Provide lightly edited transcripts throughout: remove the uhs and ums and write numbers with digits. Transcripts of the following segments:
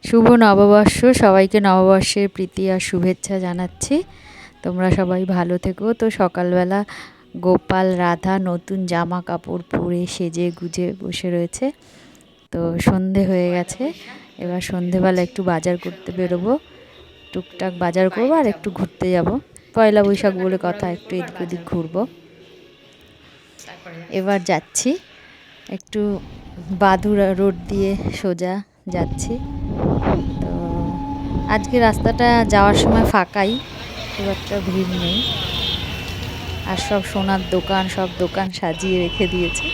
শুভ নববর্ষ, সবাইকে নববর্ষের প্রীতি আর শুভেচ্ছা জানাচ্ছি। তোমরা সবাই ভালো থেকো। তো সকালবেলা গোপাল রাধা নতুন জামা কাপড় পরে সেজে গুজে বসে রয়েছে। তো সন্ধে হয়ে গেছে, এবার সন্ধেবেলা একটু বাজার করতে বেরোবো, টুকটাক বাজার করবো আর একটু ঘুরতে যাব। পয়লা বৈশাখ বলে কথা, একটু এদিক ওদিক ঘুরবো। এবার যাচ্ছি একটু বাদুড়া রোড দিয়ে সোজা যাচ্ছি। তো আজকে রাস্তাটা যাওয়ার সময় ফাঁকাই, খুব একটা ভিড় নেই। আর সব সোনার দোকান, সব দোকান সাজিয়ে রেখে দিয়েছে।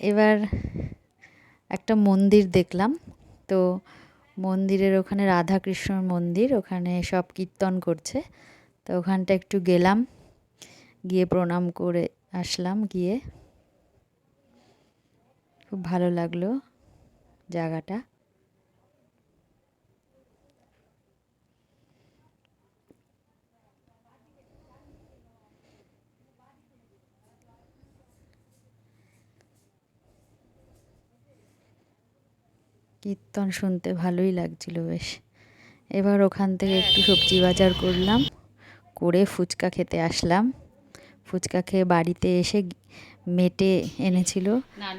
এবার একটা মন্দির দেখলাম, তো মন্দিরের ওখানে রাধাকৃষ্ণর মন্দির, ওখানে সব কীর্তন করছে। তো ওখানটা একটু গেলাম, গিয়ে প্রণাম করে আসলাম। গিয়ে খুব ভালো লাগলো জায়গাটা। কীর্তন শুনতে ভালোই লাগছিল বেশ। এবার ওখান থেকে একটু সবজি বাজার করলাম, করে ফুচকা খেতে আসলাম। ফুচকা খেয়ে বাড়িতে এসে মেটে এনেছিল,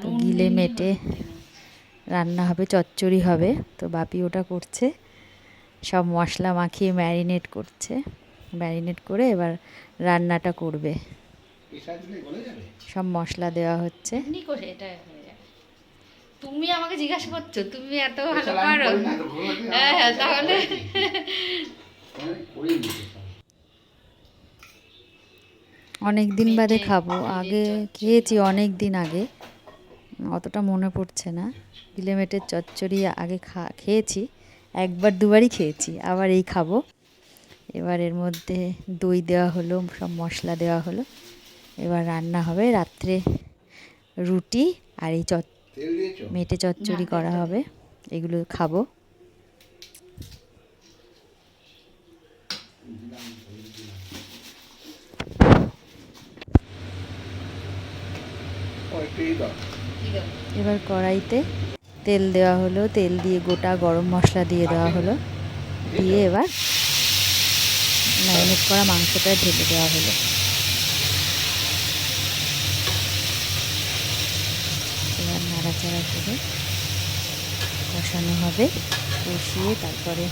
তো গিলে মেটে রান্না হবে, চচ্চড়ি হবে। তো বাপি ওটা করছে, সব মশলা মাখিয়ে ম্যারিনেট করছে। ম্যারিনেট করে এবার রান্নাটা করবে। সব মশলা দেওয়া হচ্ছে। তুমি আমাকে জিজ্ঞাসা করছো, তুমি এত ভালো পারো? হ্যাঁ হ্যাঁ, তাহলে অনেক দিন বাদে খাবো, আগে খেয়েছি অনেক দিন আগে, অতটা মনে পড়ছে না। গিলেমেটের চচ্চড়ি আগে খেয়েছি, একবার দুবারই খেয়েছি, আবার এই খাবো। এবার এর মধ্যে দই দেওয়া হলো, সব মশলা দেওয়া হলো। এবার রান্না হবে, রাত্রে রুটি আর এই মেটে চচ্চড়ি করা হবে, এগুলো খাবো। এবার কড়াইতে তেল দেওয়া হলো, তেল দিয়ে গোটা গরম মশলা দিয়ে দেওয়া হলো, দিয়ে এবার ম্যারিনেট করা মাংসটা ঢেলে দেওয়া হলো। এবার নাড়াচাড়া করে কষানো হবে, কষিয়ে তারপরে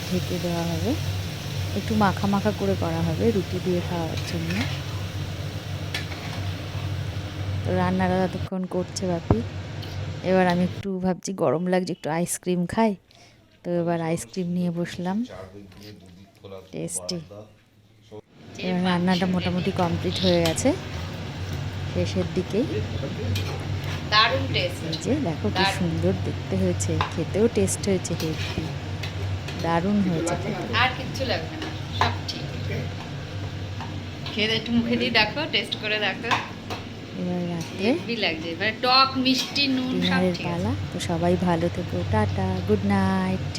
ঢেকে দেওয়া হবে। একটু মাখা মাখা করে করা হবে রুটি দিয়ে খাওয়ার জন্য। তো রান্নাটা ততক্ষণ করছে বাপি। এবার আমি একটু ভাবছি গরম লাগছে, একটু আইসক্রিম খাই। তো এবার আইসক্রিম নিয়ে বসলাম, টেস্টি। এবার রান্নাটা মোটামুটি কমপ্লিট হয়ে গেছে, শেষের দিকেই। দারুণ টেস্ট। যে দেখো কি সুন্দর দেখতে হয়েছে, খেতেও টেস্ট হয়েছে, হেভি দারুণ হয়েছে খেতে। আর কিচ্ছু লাগবে না, সব ঠিক। খেয়ে একটু মুখে দিয়ে দেখো, টেস্ট করে দেখো। এবার রাত্রে হেভি লাগছে, এবার টক মিষ্টি নুন সব ডিনারের ঠিক আছে। পালা। তো সবাই ভালো থেকো, টাটা, গুড নাইট।